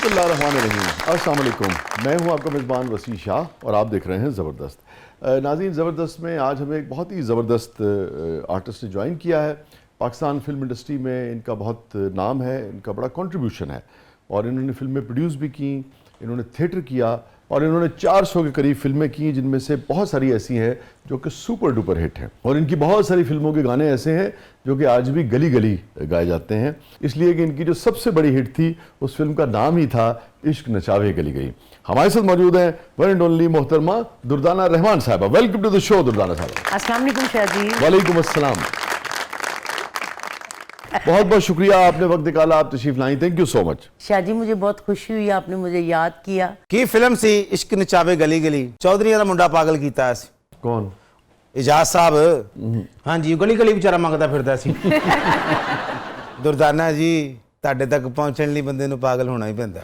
बिस्मिल्लाहिर्रहमानिर्रहीम। अस्सलाम वालेकुम। मैं हूं आपका मेज़बान वसी शाह और आप देख रहे हैं ज़बरदस्त। नाज़रीन, ज़बरदस्त में आज हमें एक बहुत ही ज़बरदस्त आर्टिस्ट ने ज्वाइन किया है। पाकिस्तान फिल्म इंडस्ट्री में इनका बहुत नाम है, इनका बड़ा कंट्रीब्यूशन है और इन्होंने फिल्में प्रोड्यूस भी की, इन्होंने थिएटर किया और इन्होंने 400 के करीब फिल्में की, जिनमें से बहुत सारी ऐसी हैं जो कि सुपर डुपर हिट हैं और इनकी बहुत सारी फिल्मों के गाने ऐसे हैं जो कि आज भी गली गली गाए जाते हैं, इसलिए कि इनकी जो सबसे बड़ी हिट थी उस फिल्म का नाम ही था इश्क नचावे गली गई। हमारे साथ मौजूद हैं वन एंड ओनली मोहतरमा दुर्दाना रहमान साहबा। Welcome to the show Durdana साहबा। अस्सलाम वालेकुम शाह जी। वालेकुम अस्सलाम। बहुत बहुत शुक्रिया, आपने वक्त निकाला, आप तशरीफ लाई, thank you so much. Shah ji, मुझे बहुत खुशी हुई आपने मुझे याद किया। की फिल्म सी इश्क नचावे गली गली, चौधरी का मुंडा पागल कीता सी। कौन? इजाज साहब। हाँ जी, गली गली बेचारा मंगता फिरदा सी। दुर्दाना जी, ਤੁਹਾਡੇ तक पहुंचने लिए बंदे ਨੂੰ पागल होना ही पैंदा।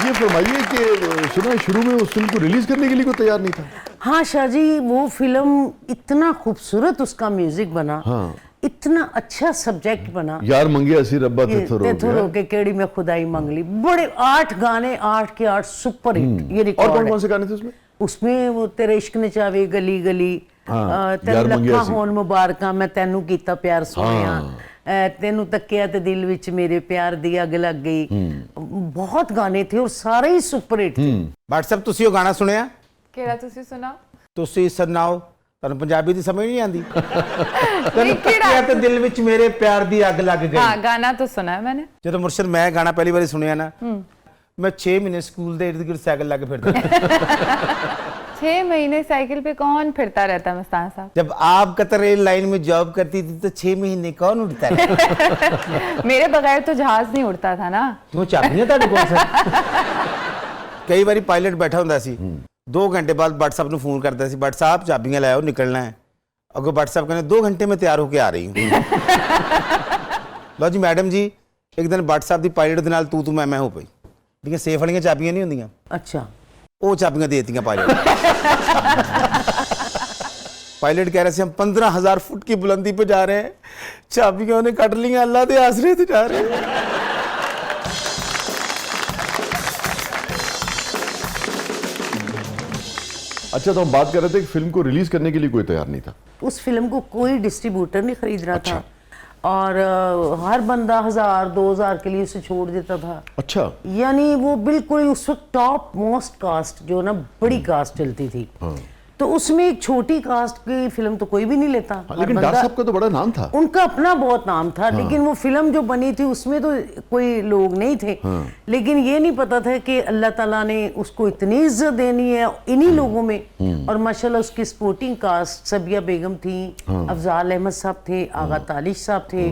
ये फरमाइए कि सुना शुरू में उस फिल्म को रिलीज करने के लिए कोई तैयार नहीं था? हाँ शाह जी, वो फिल्म इतना खूबसूरत उसका म्यूजिक बना, हाँ। इतना अच्छा सब्जेक्ट बना। यार मंगे ऐसी रब्बा थोरो के केड़ी में खुदाई मंगली, बड़े 8 गाने, 8 के 8 सुपर हिट। ये रिकॉर्ड और कौन कौन से गाने थे उसमें? उसमें वो तेरे इश्क नचावे गली गली, तेन लखा होन मुबारका, मैं तेनू कीता प्यार सोनिया, तेनू तकिया ते दिल विच मेरे प्यार दी अग लग गई। बहुत गाने थे और सारे ही सुपर हिट थे। व्हाट्सएप तुसी वो गाना सुनिया? केड़ा तुसी सुना? तुसी सुनाओ, ਤੁਹਾਨੂੰ ਪੰਜਾਬੀ ਦੀ ਸਮਝ ਨਹੀਂ ਆਂਦੀ? ਤੈਨੂੰ ਤੱਕਿਆ ਤੇ ਦਿਲ ਵਿੱਚ ਮੇਰੇ ਪਿਆਰ ਦੀ ਅੱਗ ਲੱਗ ਗਈ। हाँ, गाना तो सुना है मैंने। ਜਦੋਂ ਮੁਰਸ਼ਦ ਮੈਂ ਗਾਣਾ ਪਹਿਲੀ ਵਾਰੀ ਸੁਣਿਆ ਨਾ, मैं 6 महीने स्कूल ਦੇ इर्द गिर्द साइकिल लगे फिरता। 6 महीने साइकिल पे कौन फिरता रहता मस्तान साहब? जब आप कतर रेल लाइन में जॉब करती थी तो 6 महीने कौन उड़ता है? मेरे बगैर तो जहाज नहीं उड़ता था ना। क्यों चाबियां ਤੁਹਾਡੇ ਕੋਲ ਸਰ? ਕਈ ਵਾਰੀ ਪਾਇਲਟ ਬੈਠਾ ਹੁੰਦਾ ਸੀ, 2 घंटे बाद व्हाट्सएप ਨੂੰ ਫੋਨ ਕਰਦਾ ਸੀ, व्हाट्सएप ਚਾਬੀਆਂ ਲੈ ਆਓ, ਨਿਕਲਣਾ ਹੈ। ਅੱਗੋਂ व्हाट्सएप ਕਹਿੰਦੇ 2 घंटे में तैयार होके आ रही हूँ। ਲਓ ਜੀ ਮੈਡਮ ਜੀ, ਇੱਕ ਦਿਨ WhatsApp ਦੀ ਪਾਇਲਟ ਦੇ ਨਾਲ ਤੂੰ ਮੈਂ ਹੋ ਪਈ। ਜਿਹੜੀਆਂ ਸੇਫ ਵਾਲੀਆਂ ਚਾਬੀਆਂ ਨਹੀਂ ਹੁੰਦੀਆਂ, अच्छा, ਉਹ ਚਾਬੀਆਂ ਦੇ ਦਿੱਤੀਆਂ ਪਾਇਲਟ। पायलट कह रहे थे हम 15,000 फुट की बुलंदी पे जा रहे हैं, चाबियां उन्हें कट ली, अल्लाह के आसरे से जा रहे हैं। अच्छा, तो हम बात कर रहे थे कि फिल्म को रिलीज करने के लिए कोई तैयार नहीं था। उस फिल्म को कोई डिस्ट्रीब्यूटर नहीं खरीद रहा था और हर बंदा 1000-2000 के लिए उसे छोड़ देता था। अच्छा। यानी वो बिल्कुल उस वक्त टॉप मोस्ट कास्ट जो ना बड़ी कास्ट चलती थी, तो उसमें एक छोटी कास्ट की फिल्म तो कोई भी नहीं लेता। लेकिन डॉक्टर साहब का तो बड़ा नाम था, उनका अपना बहुत नाम था। लेकिन वो फिल्म जो बनी थी उसमें तो कोई लोग नहीं थे। लेकिन ये नहीं पता था कि अल्लाह ताला ने उसको इतनी इज्जत देनी है इन्हीं लोगों में। और माशाल्लाह उसकी स्पोर्टिंग कास्ट, सबिया बेगम थी, अफजाल अहमद साहब थे, आगा तालिश साहब थे,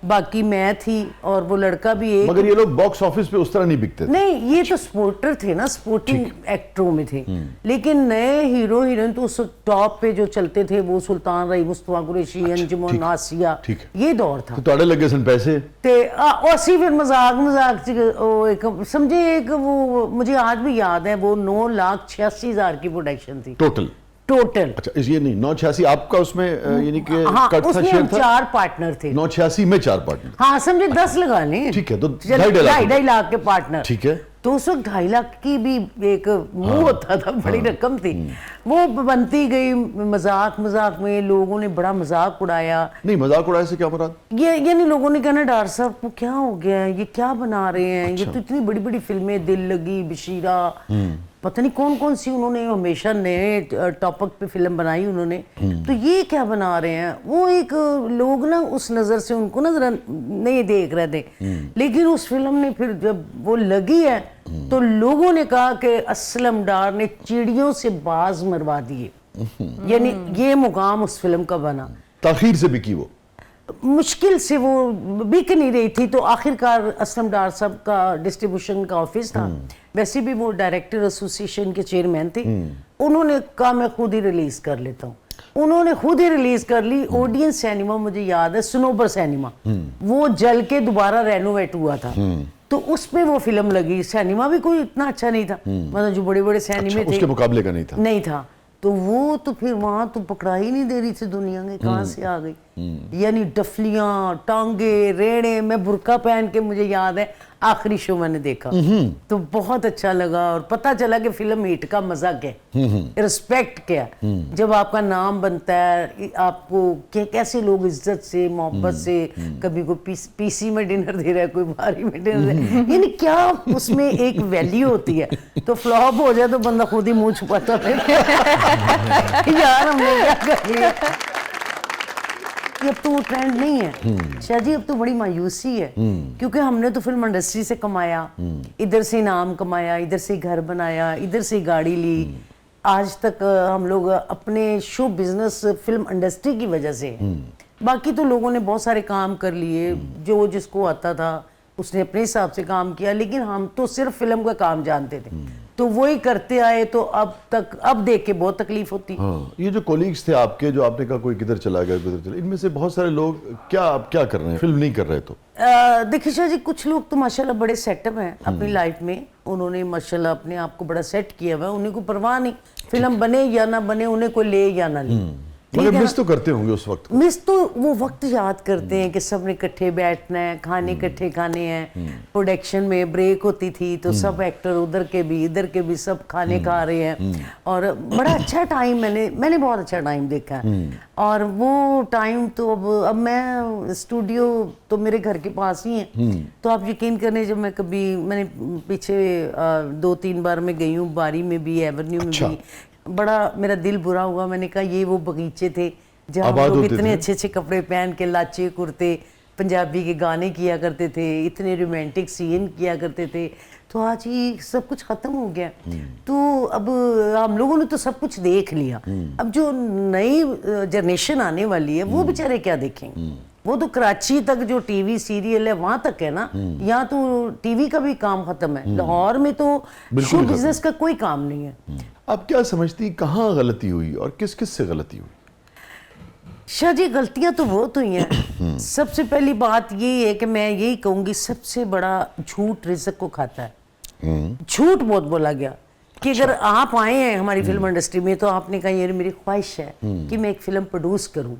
बाकी मैं थी और वो लड़का भी एक। मगर ये लोग बॉक्स ऑफिस पे उस तरह नहीं बिकते थे। नहीं, ये तो स्पोर्टर थे ना, स्पोर्टिंग एक्टरों में थे। लेकिन नए हीरो हीरोइन तो उस टॉप पे जो चलते थे वो सुल्तान रही, मुस्तफा कुरैशी, अंजुमन आसिया, ये दौर था। तो ਤੁਹਾਡੇ ਲੱਗੇ ਸਨ पैसे ते उसी फिर मजाक एक समझे, एक वो मुझे आज भी याद है, वो 9,86,000 की प्रोडक्शन थी टोटल। अच्छा, ये नहीं 986 आपका उसमें यानी कि हाँ, कट था, उसमें शेयर था। 4 पार्टनर थे। 986 में 4 पार्टनर। हाँ समझे, 10 लगा लें। ठीक है, तो 2.5 लाख के पार्टनर। ठीक है। तो उस वक्त 2.5 लाख की भी एक मुंह होता था, बड़ी रकम थी। वो बनती गई, मजाक में लोगों ने बड़ा मजाक उड़ाया। नहीं, मजाक उड़ाए से क्या मुराद? ये यानी लोगों ने कहना, डॉक्टर साहब को क्या हो गया है, ये क्या बना रहे हैं? अच्छा। ये तो इतनी बड़ी बड़ी फिल्में, दिल लगी, बशीरा, पता नहीं कौन कौन सी उन्होंने हमेशा नए टॉपिक पे फिल्म बनाई उन्होंने। तो ये क्या बना रहे हैं? वो एक लोग ना उस नज़र से उनको ना जरा नहीं देख रहे थे। लेकिन उस फिल्म ने फिर जब वो लगी है तो लोगों ने कहा कि असलम डार ने चिड़ियों से बाज मरवा दिए। यानी ये मुकाम उस फिल्म का बना। ताखीर से बिकी वो, मुश्किल से वो बिक नहीं रही थी, तो आखिरकार असलम डार साहब का डिस्ट्रीब्यूशन का ऑफिस था, वैसे भी वो डायरेक्टर एसोसिएशन के चेयरमैन थे। उन्होंने कहा मैं खुद ही रिलीज कर लेता हूँ। उन्होंने खुद ही रिलीज कर ली। ऑडियंस सिनेमा, मुझे याद है सनोबर सिनेमा, वो जल के दोबारा रेनोवेट हुआ था, तो उस पे वो फिल्म लगी। सिनेमा भी कोई इतना अच्छा नहीं था, मतलब जो बड़े बड़े सिनेमा थे उसके मुकाबले का नहीं था। नहीं था। तो वो तो फिर वहां तो पकड़ा ही नहीं दे रही थी दुनिया में, कहाँ से आ गई। यानी डफलियां, टांगे, रेड़े, मैं बुर्का पहन के, मुझे याद है आखिरी शो मैंने देखा तो बहुत अच्छा लगा और पता चला कि फिल्म हिट का मजा क्या है, रिस्पेक्ट क्या है। जब आपका नाम बनता है, आपको कैसे लोग इज्जत से, मोहब्बत से, कभी कोई पीसी में डिनर दे रहा है, कोई भारी में डिनर दे रहा है, यानी क्या उसमें एक वैल्यू होती है। तो फ्लॉप हो जाए तो बंदा खुद ही मुंह छुपाता है यार हमने क्या कर लिया। अब तो वो ट्रेंड नहीं है शाहजी, अब तो बड़ी मायूसी है क्योंकि हमने तो फिल्म इंडस्ट्री से कमाया, इधर से नाम कमाया, इधर से घर बनाया, इधर से गाड़ी ली। आज तक हम लोग अपने शो बिजनेस फिल्म इंडस्ट्री की वजह से, बाकी तो लोगों ने बहुत सारे काम कर लिए, जो जिसको आता था उसने अपने हिसाब से काम किया, लेकिन हम तो सिर्फ फिल्म का काम जानते थे तो वही करते आए। तो अब देख के बहुत तकलीफ होती। हाँ, ये जो कोलीग्स थे आपके, जो आपने कहा कोई किधर चला गया किधर चला, इनमें से बहुत सारे लोग क्या कर रहे हैं, फिल्म नहीं कर रहे तो? देखिए शाह जी, कुछ लोग तो माशाल्लाह बड़े सेटअप हैं अपनी लाइफ में, उन्होंने माशाल्लाह अपने आप को बड़ा सेट किया हुआ है, उन्हें को परवाह नहीं फिल्म बने या ना बने, उन्हें कोई ले या ना ले। मगर मिस तो करते होंगे उस वक्त? मिस तो वो वक्त याद करते हैं कि सबने इकट्ठे बैठना है, खाने इकट्ठे खाने हैं। प्रोडक्शन में ब्रेक होती थी तो सब एक्टर उधर के भी इधर के भी सब खाने खा रहे हैं और बड़ा अच्छा टाइम मैंने बहुत अच्छा टाइम देखा है। और वो टाइम तो अब मैं स्टूडियो तो मेरे घर के पास ही है, तो आप यकीन करने, जब मैंने पीछे 2-3 बार मैं गई हूँ, बारी में भी, एवेन्यू में भी, बड़ा मेरा दिल बुरा हुआ। मैंने कहा ये वो बगीचे थे जहाँ लोग इतने अच्छे अच्छे कपड़े पहन के, लाचे कुर्ते, पंजाबी के गाने किया करते थे, इतने रोमांटिक सीन किया करते थे। तो आज ये सब कुछ खत्म हो गया। तो अब हम लोगों ने तो सब कुछ देख लिया, अब जो नई जनरेशन आने वाली है वो बेचारे क्या देखेंगे? वो तो कराची तक जो टीवी सीरियल है वहां तक है ना, यहाँ तो टीवी का भी काम खत्म है। लाहौर में तो शो बिजनेस का कोई काम नहीं है। आप क्या समझती कहाँ गलती हुई और किस किस से गलती हुई? शाह जी, गलतियां तो बहुत हुई हैं। सबसे पहली बात ये है कि मैं यही कहूंगी, सबसे बड़ा झूठ रिज़्क को खाता है। झूठ बहुत बोला गया कि अगर आप आए हैं हमारी फिल्म इंडस्ट्री में तो आपने कहा ये मेरी ख्वाहिश है कि मैं एक फिल्म प्रोड्यूस करूं।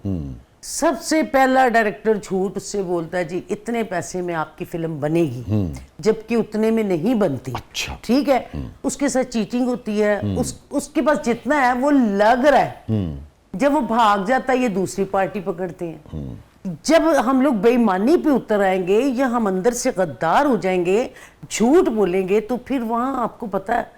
सबसे पहला डायरेक्टर झूठ उससे बोलता है जी इतने पैसे में आपकी फिल्म बनेगी, जबकि उतने में नहीं बनती। अच्छा। ठीक है, उसके साथ चीटिंग होती है, उसके पास जितना है वो लग रहा है, जब वो भाग जाता है ये दूसरी पार्टी पकड़ते हैं। जब हम लोग बेईमानी पे उतर आएंगे या हम अंदर से गद्दार हो जाएंगे, झूठ बोलेंगे, तो फिर वहां आपको पता है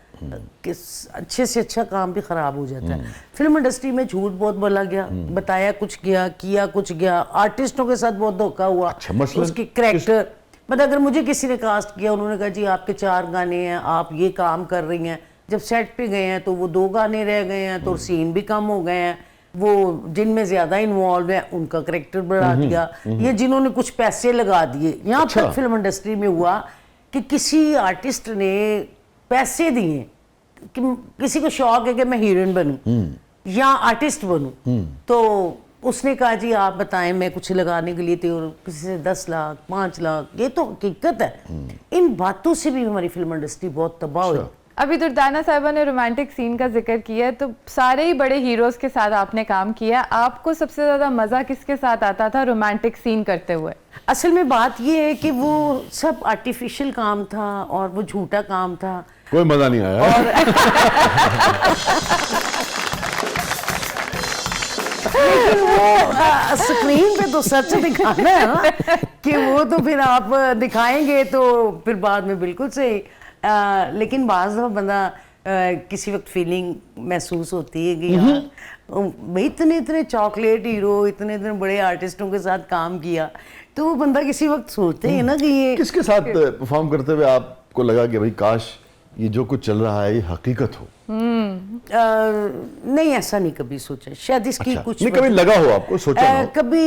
कि अच्छे से अच्छा काम भी खराब हो जाता है। फिल्म इंडस्ट्री में झूठ बहुत बोला गया, बताया कुछ गया, किया कुछ गया। आर्टिस्टों के साथ बहुत धोखा हुआ। अच्छा, मसलन उसके करैक्टर, मतलब अगर मुझे किसी ने कास्ट किया, उन्होंने कहा जी आपके 4 गाने हैं, आप ये काम कर रही हैं, जब सेट पे गए हैं तो वो 2 गाने रह गए हैं, तो सीन भी कम हो गए हैं। वो जिनमें ज्यादा इन्वॉल्व है उनका करैक्टर बढ़ा दिया, ये जिन्होंने कुछ पैसे लगा दिए। यहाँ तक फिल्म इंडस्ट्री में हुआ कि किसी आर्टिस्ट ने पैसे दिए कि किसी को शौक है कि मैं हीरोइन बनूं या आर्टिस्ट बनूं, तो उसने कहा जी आप बताएं मैं कुछ लगाने के लिए, तो किसी से 10 लाख 5 लाख, ये तो हकीकत है। इन बातों से भी हमारी फिल्म इंडस्ट्री बहुत तबाह हुई। अभी दुर्दाना साहिबा ने रोमांटिक सीन का जिक्र किया, तो सारे ही बड़े हीरोज के साथ आपने काम किया, आपको सबसे ज्यादा मजा किसके साथ आता था रोमांटिक सीन करते हुए? असल में बात ये है कि वो सब आर्टिफिशियल काम था और वो झूठा काम था, कोई मजा नहीं आया। लेकिन वो स्क्रीन पे तो सच दिखाना है ना, कि वो तो फिर आप दिखाएंगे तो फिर बाद में बिल्कुल सही। लेकिन बाज़ दफ़ा बंदा किसी वक्त फीलिंग महसूस होती है कि यार भाई इतने चॉकलेट हीरो, इतने बड़े आर्टिस्टों के साथ काम किया, तो वो बंदा किसी वक्त सोचते हैं ना कि ये किसके साथ परफॉर्म करते हुए आपको लगा कि भाई काश ये जो कुछ चल रहा है ये हकीकत हो? नहीं, ऐसा नहीं कभी सोचा, शायद इसकी कुछ नहीं, कभी लगा हो आपको, सोचा ना हो? कभी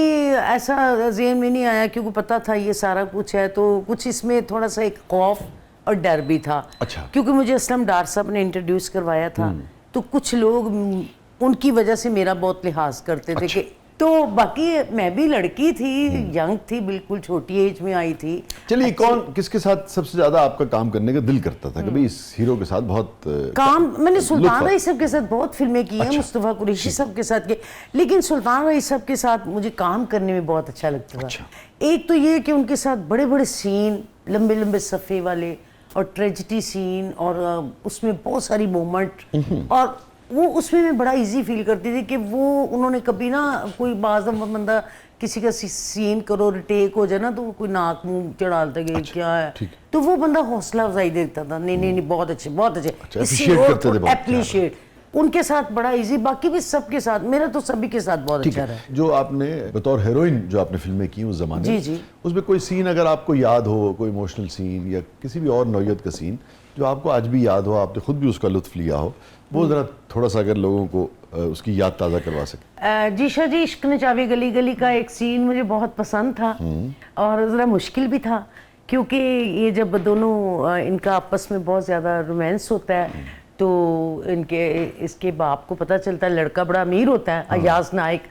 ऐसा ज़हन में नहीं आया, क्योंकि पता था ये सारा कुछ है, तो कुछ इसमें थोड़ा सा एक खौफ और डर भी था। अच्छा। क्योंकि मुझे असलम डार साहब ने इंट्रोड्यूस करवाया था, तो कुछ लोग उनकी वजह से मेरा बहुत लिहाज करते थे कि तो बाकी मैं भी लड़की थी, यंग थी, बिल्कुल छोटी एज में आई थी। चलिए, कौन किसके साथ सबसे ज्यादा आपका काम करने का दिल करता था? कभी इस हीरो के साथ बहुत काम मैंने सुल्तान लुत्फ- रईस साहब के साथ बहुत फिल्में की हैं, अच्छा। मुस्तफ़ा कुरैशी साहब के साथ के, लेकिन सुल्तान रईस साहब के साथ मुझे काम करने में बहुत अच्छा लगता था। अच्छा। एक तो ये कि उनके साथ बड़े बड़े सीन, लंबे लंबे सफ़े वाले और ट्रेजिडी सीन, और उसमें बहुत सारी मोमेंट, और वो उसमें मैं बड़ा इजी फील करती थी कि वो उन्होंने कभी ना कोई बाज़ बंदा किसी का सीन करो, रिटेक हो जाए ना, तो वो कोई नाक मुंह चढ़ाता कि क्या है, ठीक। तो वो बंदा हौसला अफजाई देता था, नहीं नहीं नहीं बहुत अच्छे बहुत अच्छे, appreciate करते थे बहुत। एप्रिशिएट उनके साथ बड़ा इजी। बाकी भी सबके साथ, मेरा तो सभी के साथ बहुत ठीक अच्छा है। रहा। जो आपने बतौर हीरोइन जो आपने फिल्में की उस जमाने जी, में, जी। उसमें कोई सीन अगर आपको याद हो, कोई इमोशनल सीन या किसी भी और नौयत का सीन जो आपको आज भी याद हो, आपने खुद भी उसका लुत्फ लिया हो, वो जरा थोड़ा सा अगर लोगों को उसकी याद ताज़ा करवा सके। जीशा जी, इश्क न चावे गली गली का एक सीन मुझे बहुत पसंद था और ज़रा मुश्किल भी था, क्योंकि ये जब दोनों इनका आपस में बहुत ज़्यादा रोमांस होता है, तो इनके इसके बाप को पता चलता है, लड़का बड़ा अमीर होता है, अयाज नाइक,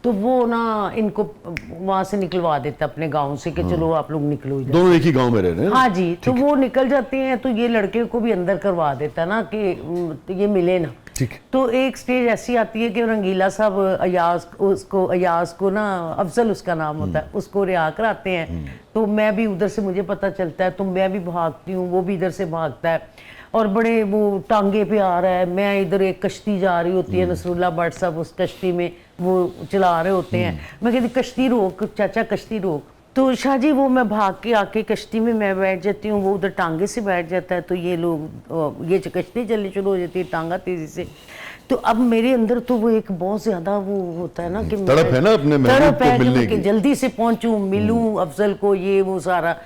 तो वो ना इनको वहाँ से निकलवा देता है अपने गांव से कि चलो आप लोग निकलो इधर। दोनों एक ही गांव में रह रहे हैं? हाँ जी, तो वो निकल जाते हैं, तो ये लड़के को भी अंदर करवा देता है ना कि ये मिले ना। ठीक। तो एक स्टेज ऐसी आती है कि रंगीला साहब अयाज को ना, अफजल उसका नाम होता है, उसको रिहा कराते हैं, तो मैं भी उधर से मुझे पता चलता है, तो मैं भी भागती हूँ, वो भी इधर से भागता है, और बड़े वो टांगे पे आ रहा है, मैं इधर एक कश्ती जा रही होती है, नसरुल्ला भट्ट साहब उस कश्ती में वो चला रहे होते हैं, मैं कहती कश्ती रोक चाचा, कश्ती रोक। तो शाह जी वो मैं भाग के आके कश्ती में मैं बैठ जाती हूँ, वो उधर टांगे से बैठ जाता है, तो ये लोग ये कश्ती चलनी शुरू हो जाती है, टांगा तेजी से। तो अब मेरे अंदर तो वो एक बहुत ज्यादा वो होता है ना कि तड़प है ना अपने महबूब तड़प को है कि मिलने मैं की। जल्दी से पहुंचूं, मिलूं अफजल को, ये वो सारा।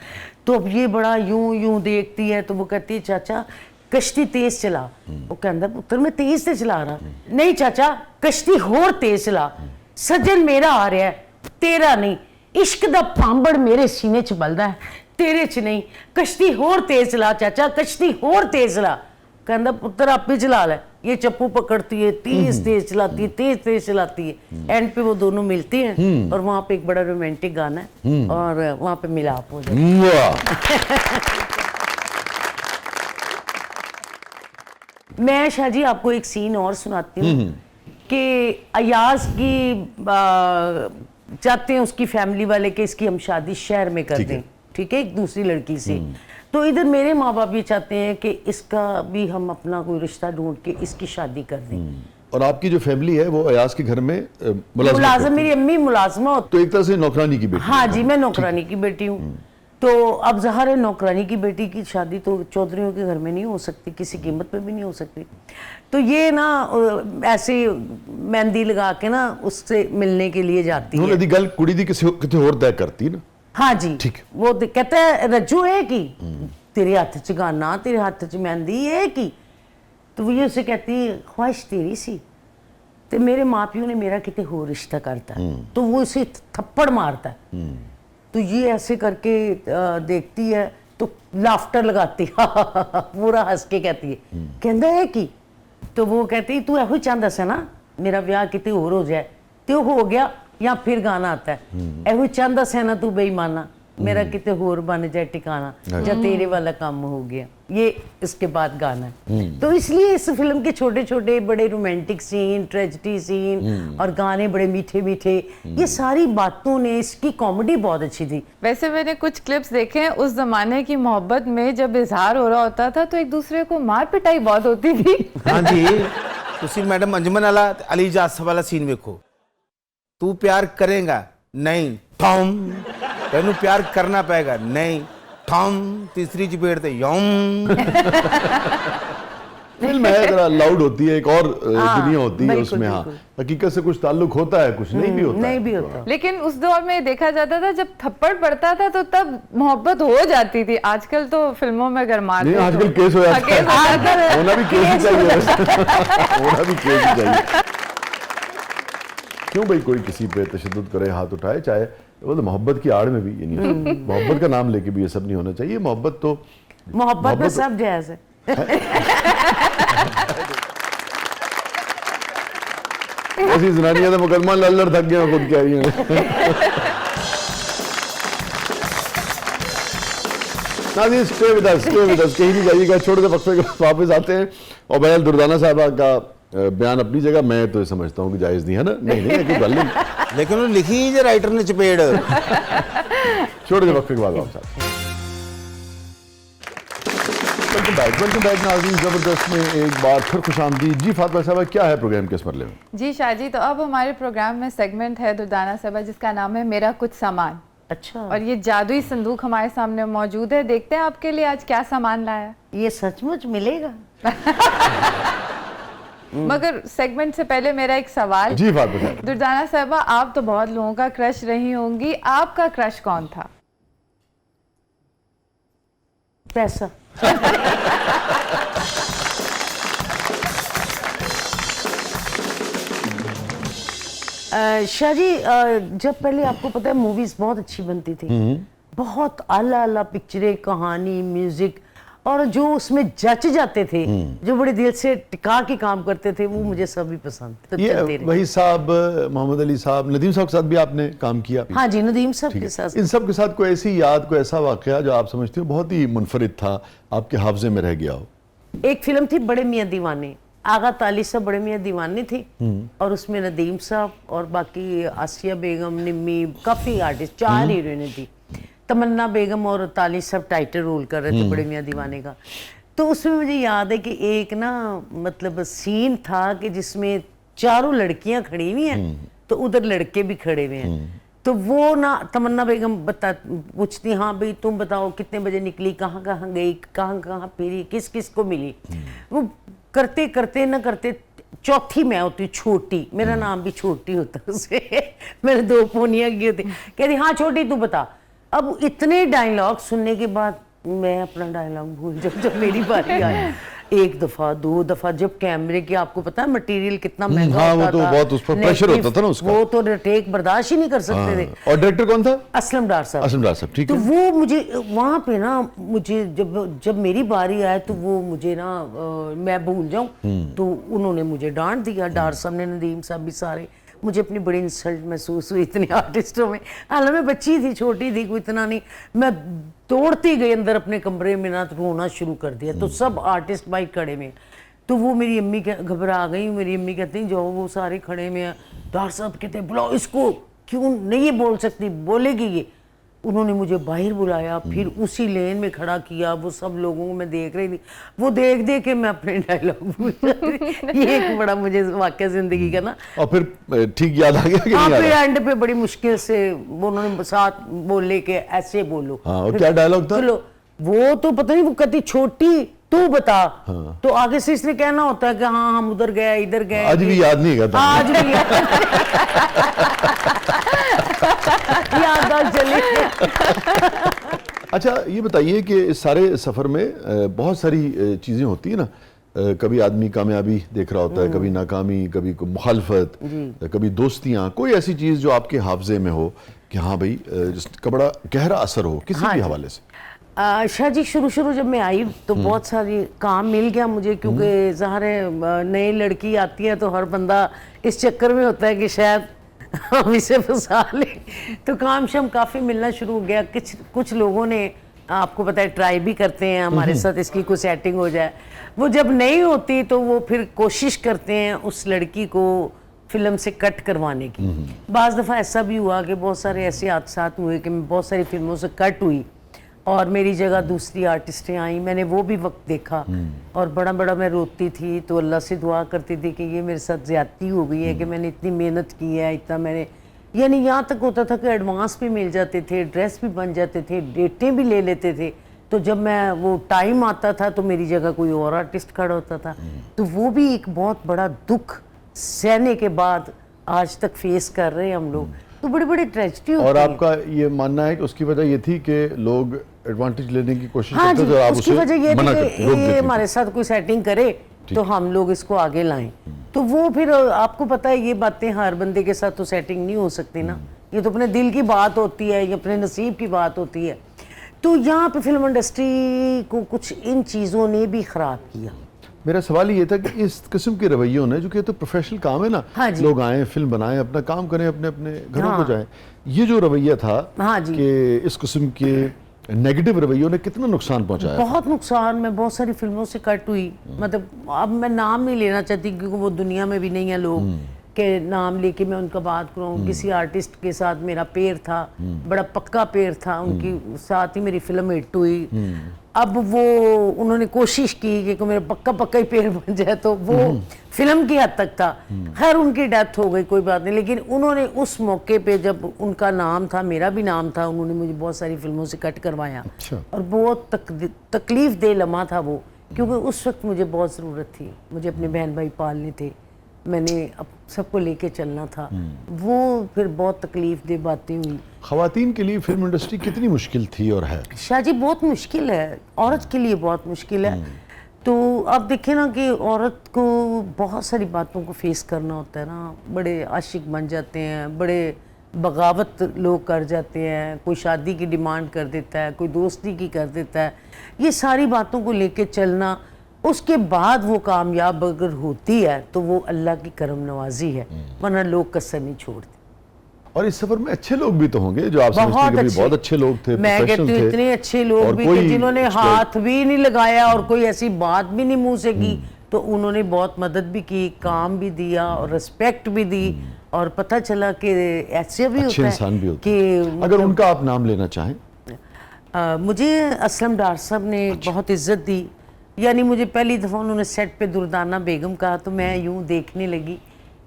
तो अब ये बड़ा यूं यूं देखती है, तो वो कहती है चाचा कश्ती तेज चला। वो कहता पुत्र मैं तेज से चला रहा, नहीं चाचा कश्ती होर तेज चला, सज्जन मेरा आ रहा है तेरा नहीं, इश्क दा पांबड़ मेरे सीने च बलदा है तेरे च नहीं, कश्ती होर तेज चला चाचा, कश्ती होर तेज चला। कहता पुत्र आप ही चला ले, ये चप्पू पकड़ती है, तेज तेज चलाती है, तेज तेज चलाती है। एंड पे वो दोनों मिलते हैं और वहाँ पे एक बड़ा रोमांटिक गाना है और वहाँ पे मिलाप हो जाता है। वाह। मैं शाह जी आपको एक सीन और सुनाती हूँ कि अयाज की चाहते हैं उसकी फैमिली वाले कि इसकी हम शादी शहर में कर ठीक है। दें, ठीक है, एक दूसरी लड़की से। तो इधर मेरे माँ बाप ये चाहते हैं कि इसका भी हम अपना कोई रिश्ता ढूंढ के इसकी शादी कर दें। और आपकी जो फैमिली है वो अयाज के घर में मुलाजिमत मुलाजिम, करती मेरी अम्मी मुलाजिमा होती। तो एक तरह से नौकरानी की बेटी हाँ है। जी, मैं नौकरानी की बेटी हूँ। तो अब ज़ाहिर है नौकरानी की बेटी की शादी तो चौधरियों के घर में नहीं हो सकती, किसी कीमत पे भी नहीं हो सकती। तो ये ना ऐसे मेहंदी लगा के ना उससे मिलने के लिए जाती उन्होंने है। दी गल कुड़ी दी किसी और तय करती ना। हाँ जी, ठीक। वो कहता है रज्जू है कि तेरे हाथ च गाना, तेरे हाथ च मेहंदी है कि, तो वो ये उसे कहती है ख्वाहिश तेरी सी, तो मेरे माँ प्यो ने मेरा कितने हो रिश्ता करता है, तो वो उसे थप्पड़ मारता है। तो ये ऐसे करके देखती है तो लाफ्टर लगाती है पूरा हंस के कहती है कहता है कि, तो वो कहती तू ऐहो चाहता सा ना मेरा ब्याह कितने और हो जाए, तो हो गया। या फिर गाना आता है ऐहो चाहता सा ना तू बेईमाना मेरा कितने होर बन जाए ठिकाना, जब तेरे वाला काम हो गया, ये इसके बाद गाना है। तो इसलिए इस फिल्म के छोटे छोटे बड़े रोमांटिक सीन, ट्रेजिडी सीन और गाने बड़े मीठे मीठे, ये सारी बातों ने इसकी कॉमेडी बहुत अच्छी थी। वैसे मैंने कुछ क्लिप्स देखे हैं उस जमाने की मोहब्बत में, जब इजहार हो रहा होता था तो एक दूसरे को मार पिटाई बहुत होती थी। हाँ जी, तुसी मैडम अंजमन वाला अली जास वाला सीन देखो, तू प्यार करेगा नहीं थम, तेनू प्यार करना पड़ेगा नहीं थम, तीसरी चपेट ते यम। फिल्म है जरा लाउड होती है, एक और दुनिया होती है बिल्कुल, उसमें। हाँ, बिल्कुल। हकीकत से कुछ ताल्लुक होता है, कुछ नहीं भी होता नहीं है। भी होता। लेकिन उस दौर में देखा जाता था जब थप्पड़ पड़ता था तो तब मोहब्बत हो जाती थी। आजकल तो फिल्मों में अगर मारते नहीं, तो- आजकल केस हो जाता केस हो जाता है। है। होना भी केस ही चाहिए। होना भी केस ही चाहिए। क्यों भाई कोई किसी पे तशद्दुद करे, हाथ उठाए, चाहे वो तो मोहब्बत की आड़ में भी ये नहीं, मोहब्बत का नाम लेके भी ये सब नहीं होना चाहिए। मोहब्बत तो मोहब्बत में सब जायज है। ऐसी जनानियां तो मुकदमा लड़ थक गए खुद कह रही हैं। नाज़रीन स्टे विद अस कहीं नहीं जाइएगा, छोटे से वक्फे के बाद वापस आते हैं। और बहरहाल दुर्दाना साहबा का बयान अपनी जगह, मैं तो समझता हूँ कि जायज़ नहीं है ना, नहीं कोई गल नहीं, लेकिन वो लिखी ही जो राइटर ने चपेड़। छोटे से वक्फे के बाद वापस आते हैं। वेलकम बैक नाज़रीन, ज़बरदस्त में एक बार फिर खुशामदीद। जी फातिमा साहबा, क्या है प्रोग्राम के इस मरले में? जी शाहजी, तो अब हमारे प्रोग्राम में सेगमेंट है दुर्दाना साहबा जिसका नाम है मेरा कुछ सामान। अच्छा, और ये जादुई संदूक हमारे सामने मौजूद है। देखते हैं आपके लिए आज क्या सामान लाया। ये सचमुच मिलेगा? मगर सेगमेंट से पहले मेरा एक सवाल। जी फातिमा साहब। दुर्दाना साहबा, आप तो बहुत लोगों का क्रश रही होंगी, आपका क्रश कौन था? पैसा। शाह जी, जब पहले आपको पता है मूवीज बहुत अच्छी बनती थी, बहुत आला आला पिक्चरें, कहानी, म्यूजिक, और जो उसमें जच जाते थे, जो बड़े दिल से टिका के काम करते थे, वो मुझे सभी पसंद थे। तो ये चलते रहे। वही साहब, मोहम्मद अली साहब, नदीम साहब के साथ भी आपने काम किया? हाँ जी, नदीम साहब ठीक के है। साथ। इन सब के साथ कोई ऐसी याद, कोई ऐसा वाकया जो आप समझते हो बहुत ही मुनफरिद था, आपके हाफजे में रह गया हो? एक फिल्म थी बड़े मियां दीवाने, आगा ताली साहब बड़े मियां दीवाने थी, और उसमें नदीम साहब और बाकी आसिया बेगम, निम्मी, काफी आर्टिस्ट, 4 हीरोइनें थी। तमन्ना बेगम और ताली साहब टाइटल रोल कर रहे थे बड़े मियां दीवाने का। तो उसमें मुझे याद है कि एक ना मतलब सीन था कि जिसमें 4 लड़कियां खड़ी हुई हैं, तो उधर लड़के भी खड़े हुए हैं। तो वो ना तमन्ना बेगम पूछती, हाँ भाई तुम बताओ कितने बजे निकली, कहाँ कहाँ गई, कहाँ कहाँ फिरी, किस किस को मिली। वो करते करते ना करते चौथी मैं होती, छोटी, मेरा नाम भी छोटी होता उसे मेरे 2 पोनियां की होती। कहती हाँ छोटी तू बता। अब इतने डायलॉग सुनने के बाद मैं अपना डायलॉग भूल जाऊँ जब मेरी बारी आई। 1 दफा 2 दफा, जब कैमरे की आपको पता है मटेरियल कितना महंगा हाँ, होता वो तो था, बहुत उस पर प्रेशर होता था ना उसका। वो तो टेक बर्दाश्त ही नहीं कर सकते थे। और डायरेक्टर कौन था? असलम डार साहब। असलम डार साहब, ठीक तो है। वो मुझे वहाँ पे ना, मुझे जब मेरी बारी आए तो वो मुझे ना मैं भूल जाऊँ, तो उन्होंने मुझे डांट दिया। डार साहब ने, नदीम साहब भी, सारे। मुझे अपनी बड़ी इंसल्ट महसूस हुई इतने आर्टिस्टों में। हालांकि मैं बच्ची थी, छोटी थी, कोई इतना नहीं। मैं दौड़ती गई अंदर अपने कमरे में ना, तो रोना शुरू कर दिया। तो सब आर्टिस्ट भाई खड़े में, तो वो मेरी अम्मी घबरा गई। मेरी अम्मी कहती जो वो सारे खड़े में हैं। डार साहब कहते बुलाओ इसको, क्यों नहीं ये बोल सकती, बोलेगी ये। उन्होंने मुझे बाहर बुलाया, फिर उसी लेन में खड़ा किया। वो सब लोगों को मैं देख रही थी, वो देख देख के मैं अपने डायलॉग भूल जाती। ये एक बड़ा मुझे वाकया जिंदगी का ना। और फिर ठीक याद आ गया कि हाँ, नहीं फिर याद? एंड पे बड़ी मुश्किल से वो उन्होंने साथ बोले के ऐसे बोलो। हाँ, और क्या डायलॉग था? चलो वो तो पता नहीं, वो कहती छोटी तू बता। हाँ। तो आगे से इसने कहना होता है कि हाँ हम उधर गए, इधर गए। आज भी याद नहीं करता। आज भी याद चली। अच्छा ये बताइए कि इस सारे सफ़र में बहुत सारी चीज़ें होती है ना, कभी आदमी कामयाबी देख रहा होता है, कभी नाकामी, कभी मुखालफत, कभी दोस्तियाँ, कोई ऐसी चीज़ जो आपके हाफजे में हो कि हाँ भाई जिसका बड़ा गहरा असर हो किसी भी हवाले से? शाह जी, शुरू जब मैं आई तो बहुत सारी काम मिल गया मुझे, क्योंकि ज़ाहिर है नई लड़की आती है तो हर बंदा इस चक्कर में होता है कि शायद हम इसे फंसा लें। तो काम शाम काफ़ी मिलना शुरू हो गया। कुछ लोगों ने, आपको पता है, ट्राई भी करते हैं हमारे साथ इसकी कोई सेटिंग हो जाए। वो जब नहीं होती तो वो फिर कोशिश करते हैं उस लड़की को फिल्म से कट करवाने की। बाज़ दफ़ा ऐसा भी हुआ कि बहुत सारे ऐसे हादसा हुए कि मैं बहुत सारी फिल्मों से कट हुई और मेरी जगह दूसरी आर्टिस्टें आई। मैंने वो भी वक्त देखा और बड़ा बड़ा मैं रोती थी, तो अल्लाह से दुआ करती थी कि ये मेरे साथ ज़्यादती हो गई है कि मैंने इतनी मेहनत की है, इतना मैंने, यानी यहाँ तक होता था कि एडवांस भी मिल जाते थे, ड्रेस भी बन जाते थे, डेटें भी ले लेते थे। तो जब मैं वो टाइम आता था तो मेरी जगह कोई और आर्टिस्ट खड़ा होता था। तो वो भी एक बहुत बड़ा दुख सहने के बाद आज तक फेस कर रहे हैं हम लोग। तो बड़ी बड़ी ट्रेजेडी होती है। और आपका ये मानना है कि उसकी वजह ये थी कि लोग एडवांटेज लेने की कोशिश हाँ करते थे और आप उसकी उसे वजह ये मना थी करते, रोक कि ये देते थे। हमारे साथ कोई सेटिंग करे तो हम लोग इसको आगे लाएं। तो वो फिर आपको पता है ये बातें हर बंदे के साथ तो सेटिंग नहीं हो सकती ना, ये तो अपने दिल की बात होती है, ये अपने नसीब की बात होती है। तो यहाँ पे फिल्म इंडस्ट्री को कुछ इन चीज़ों ने भी ख़राब किया। मेरा सवाल ये था कि इस किस्म के रवैयों ने, जो कि तो प्रोफेशनल काम है ना, हाँ जी। लोग आए फिल्म बनाएं, अपना काम करें, अपने अपने घरों हाँ। को जाएं, ये जो रवैया था हाँ जी। कि इस किस्म के नेगेटिव रवैयों ने कितना नुकसान पहुंचाया? बहुत नुकसान। मैं बहुत सारी फिल्मों से कट हुई, मतलब अब मैं नाम नहीं लेना चाहती क्योंकि वो दुनिया में भी नहीं है लोग के नाम लेके मैं उनका बात करूं। किसी आर्टिस्ट के साथ मेरा पेयर था, बड़ा पक्का पेयर था, उनकी साथ ही मेरी फिल्म हिट हुई। अब वो उन्होंने कोशिश की कि मेरा पक्का पक्का ही पेयर बन जाए, तो वो फिल्म की हद तक था। खैर उनकी डेथ हो गई, कोई बात नहीं, लेकिन उन्होंने उस मौके पे जब उनका नाम था, मेरा भी नाम था, उन्होंने मुझे बहुत सारी फिल्मों से कट करवाया। अच्छा। और बहुत तकलीफ दे लम्हा था वो, क्योंकि उस वक्त मुझे बहुत ज़रूरत थी, मुझे अपने बहन भाई पालने थे, मैंने अब सबको लेके चलना था। वो फिर बहुत तकलीफ दे बातें हुई। खवातीन के लिए फिल्म इंडस्ट्री कितनी मुश्किल थी और है? शाहजी बहुत मुश्किल है, औरत के लिए बहुत मुश्किल है। तो आप देखें ना कि औरत को बहुत सारी बातों को फेस करना होता है ना, बड़े आशिक बन जाते हैं, बड़े बगावत लोग कर जाते हैं, कोई शादी की डिमांड कर देता है, कोई दोस्ती की कर देता है। ये सारी बातों को लेके चलना, उसके बाद वो कामयाब अगर होती है तो वो अल्लाह की करम नवाजी है, वरना लोग कसर नहीं छोड़ते। और इस सफर में अच्छे लोग भी तो होंगे जो आप समझते हैं कि बहुत अच्छे लोग थे, मैं कहती हूँ प्रोफेशनल थे, इतने अच्छे लोग और भी कोई थे जिन्होंने हाथ भी नहीं लगाया और कोई ऐसी बात भी नहीं मुंह से की, तो उन्होंने बहुत मदद भी की, काम भी दिया और रिस्पेक्ट भी दी। और पता चला कि ऐसे भी अच्छे होता इंसान है भी होते कि हैं। अगर उनका आप नाम लेना चाहें? मुझे असलम डार साहब ने बहुत इज्जत दी। यानी मुझे पहली दफ़ा उन्होंने सेट पे दुर्दाना बेगम कहा तो मैं यूं देखने लगी,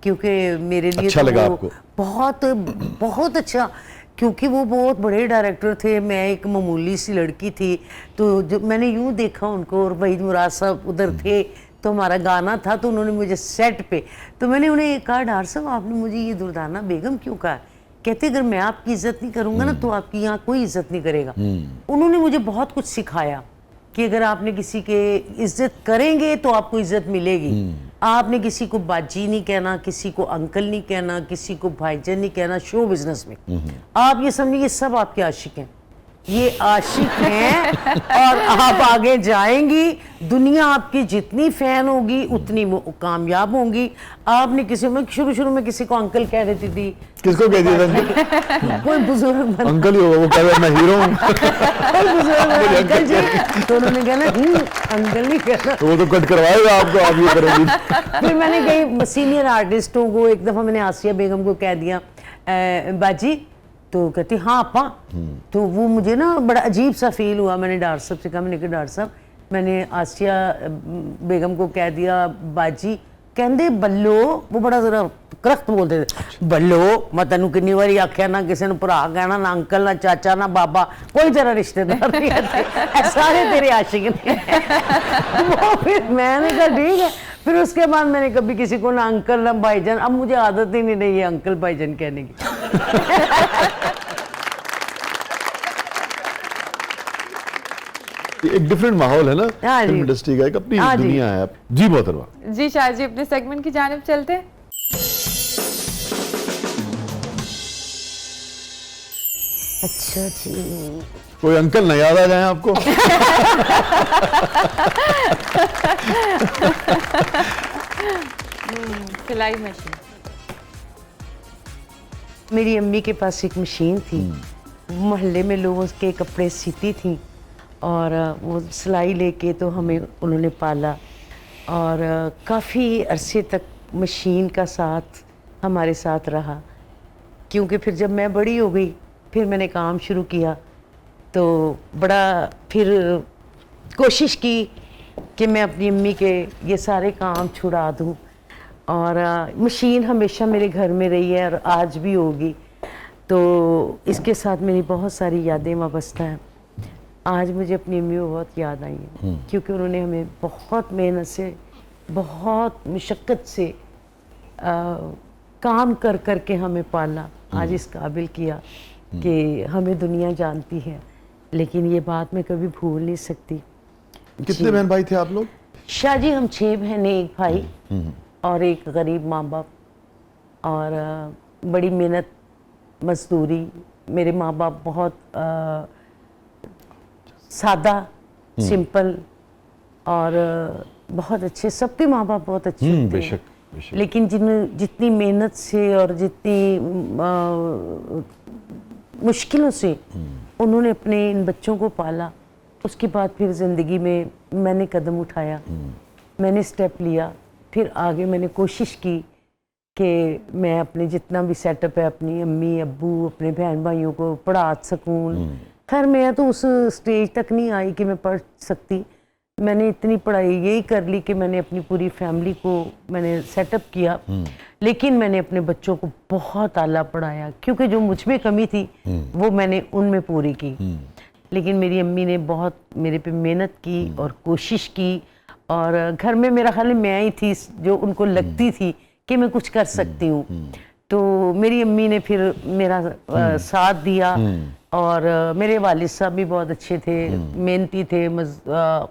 क्योंकि मेरे लिए अच्छा तो लगा वो आपको? बहुत बहुत अच्छा, क्योंकि वो बहुत बड़े डायरेक्टर थे, मैं एक मामूली सी लड़की थी। तो जब मैंने यूं देखा उनको, और वहीद मुराद साहब उधर थे, तो हमारा गाना था, तो उन्होंने मुझे सेट पे, तो मैंने उन्हें कहा डार साहब आपने मुझे ये दुर्दाना बेगम क्यों कहा? कहते अगर मैं आपकी इज्जत नहीं करूँगा ना तो आपकी यहाँ कोई इज्जत नहीं करेगा। उन्होंने मुझे बहुत कुछ सिखाया कि अगर आपने किसी के इज्जत करेंगे तो आपको इज्जत मिलेगी। आपने किसी को बाजी नहीं कहना, किसी को अंकल नहीं कहना, किसी को भाईजान नहीं कहना। शो बिजनेस में आप ये समझिए ये सब आपके आशिक हैं, ये आशिक हैं और आप आगे जाएंगी, दुनिया आपकी जितनी फैन होगी उतनी कामयाब होंगी। आपने किसी में शुरू में किसी को अंकल कह देती थी, किसको कह दिया था? कोई बुजुर्ग अंकल ही होगा, वो कह रहा है मैं हीरो हूँ। कोई बुजुर्ग अंकल जी, तो उन्होंने कहना अंकल नहीं कहना। तो वो तो कट करवाएगा आपको, आप ये करेंगी। फिर मैंने कई सीनियर आर्टिस्टों को, एक दफ़ा मैंने आसिया बेगम को कह दिया बाजी, तो कहती हाँ आपा। तो वो मुझे ना बड़ा अजीब सा फील हुआ। मैंने डार साहब से कहा, मैंने कहा डार साहब मैंने आसिया बेगम को कह दिया बाजी, कहते बल्लो, वो बड़ा जरा करख्त बोलते थे, बल्लो मैं तेन कितनी बारी आख्या ना किसी ने भरा कहना, ना अंकल ना चाचा ना बाबा, कोई तेरा रिश्तेदार नहीं है, सारे तेरे आशिक ने। वो फिर मैंने कहा ठीक है। फिर उसके बाद मैंने कभी किसी को ना अंकल ना भाईजान, अब मुझे आदत ही नहीं रही है अंकल भाईजान कहने की। एक डिफरेंट माहौल है ना हाँ जी। फिल्म इंडस्ट्री का, एक अपनी हाँ जी। दुनिया है। जी मोहतरमा, जी शाह जी, अपने सेगमेंट की जानिब चलते हैं। अच्छा जी, कोई अंकल न याद आ जाए आपको? सिलाई मशीन। मेरी अम्मी के पास एक मशीन थी, मोहल्ले में लोगों के कपड़े सीती थी, और वो सिलाई लेके तो हमें उन्होंने पाला, और काफ़ी अरसे तक मशीन का साथ हमारे साथ रहा। क्योंकि फिर जब मैं बड़ी हो गई, फिर मैंने काम शुरू किया, तो बड़ा फिर कोशिश की कि मैं अपनी अम्मी के ये सारे काम छुड़ा दूँ, और मशीन हमेशा मेरे घर में रही है और आज भी होगी। तो इसके साथ मेरी बहुत सारी यादें वाबस्ता हैं। आज मुझे अपनी अम्मी को बहुत याद आई है, क्योंकि उन्होंने हमें बहुत मेहनत से, बहुत मुशक्क़त से काम कर कर के हमें पाला, आज इस काबिल किया कि हमें दुनिया जानती है। लेकिन ये बात मैं कभी भूल नहीं सकती। कितने बहन भाई थे आप लोग? शाह जी हम 6 बहनें, एक भाई और एक गरीब माँ बाप, और बड़ी मेहनत मजदूरी। मेरे माँ बाप बहुत सादा, सिंपल और बहुत अच्छे, सबके माँ बाप बहुत अच्छे होते हैं। बेशक बेशक। लेकिन जितनी मेहनत से और जितनी मुश्किलों से उन्होंने अपने इन बच्चों को पाला, उसके बाद फिर ज़िंदगी में मैंने कदम उठाया, मैंने स्टेप लिया, फिर आगे मैंने कोशिश की कि मैं अपने जितना भी सेटअप है, अपनी अम्मी अब्बू अपने बहन भाइयों को पढ़ा सकूं। खैर मैं तो उस स्टेज तक नहीं आई कि मैं पढ़ सकती, मैंने इतनी पढ़ाई यही कर ली कि मैंने अपनी पूरी फैमिली को मैंने सेटअप किया, लेकिन मैंने अपने बच्चों को बहुत आला पढ़ाया, क्योंकि जो मुझ में कमी थी वो मैंने उनमें पूरी की। लेकिन मेरी अम्मी ने बहुत मेरे पे मेहनत की और कोशिश की, और घर में मेरा ख्याल मैं ही थी जो उनको लगती थी कि मैं कुछ कर सकती हूँ। तो मेरी अम्मी ने फिर मेरा साथ दिया, और मेरे वालिद साहब भी बहुत अच्छे थे, मेहनती थे,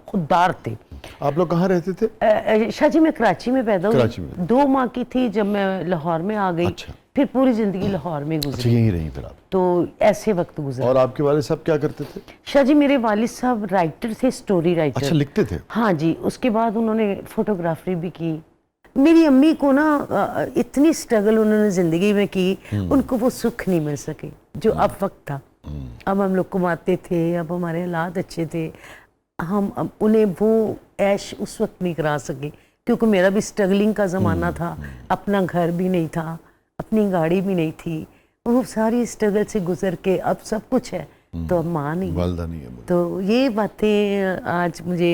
खुददार थे। आप लोग कहाँ रहते थे? शाहजी मैं कराची में पैदा कराची हुई, में। 2 माह की थी जब मैं लाहौर में आ गई। अच्छा। फिर पूरी जिंदगी लाहौर में अच्छा, गुजरी। यहीं रही फिर आप? तो ऐसे वक्त गुजरा। और आपके वाले साहब क्या करते थे? शाहजी मेरे वालिद साहब राइटर थे, स्टोरी राइटर। अच्छा, लिखते थे? हाँ जी, उसके बाद उन्होंने फोटोग्राफी भी की। मेरी अम्मी को ना इतनी स्ट्रगल उन्होंने जिंदगी में की, उनको वो सुख नहीं मिल सके जो अब वक्त था। अब हम लोग कमाते थे, अब हमारे हालात अच्छे थे, हम अब उन्हें वो ऐश उस वक्त नहीं करा सके, क्योंकि मेरा भी स्ट्रगलिंग का ज़माना था, अपना घर भी नहीं था, अपनी गाड़ी भी नहीं थी, वो सारी स्ट्रगल से गुजर के अब सब कुछ है, तो अब माँ नहीं है। वालदा नहीं है। तो ये बातें आज मुझे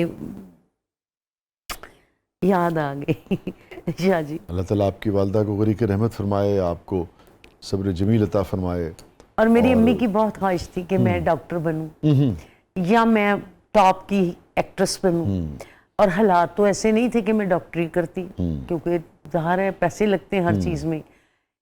याद आ गई। शाह जी, अल्लाह ताला आपकी वालदा को गरीक रहमत फरमाए, आपको सब्र जमील अता फरमाए। और मेरी अम्मी की बहुत ख्वाहिश थी कि मैं डॉक्टर बनूं या मैं टॉप की एक्ट्रेस बनूं, और हालात तो ऐसे नहीं थे कि मैं डॉक्टरी करती, क्योंकि ज़ाहिर है पैसे लगते हैं हर चीज़ में।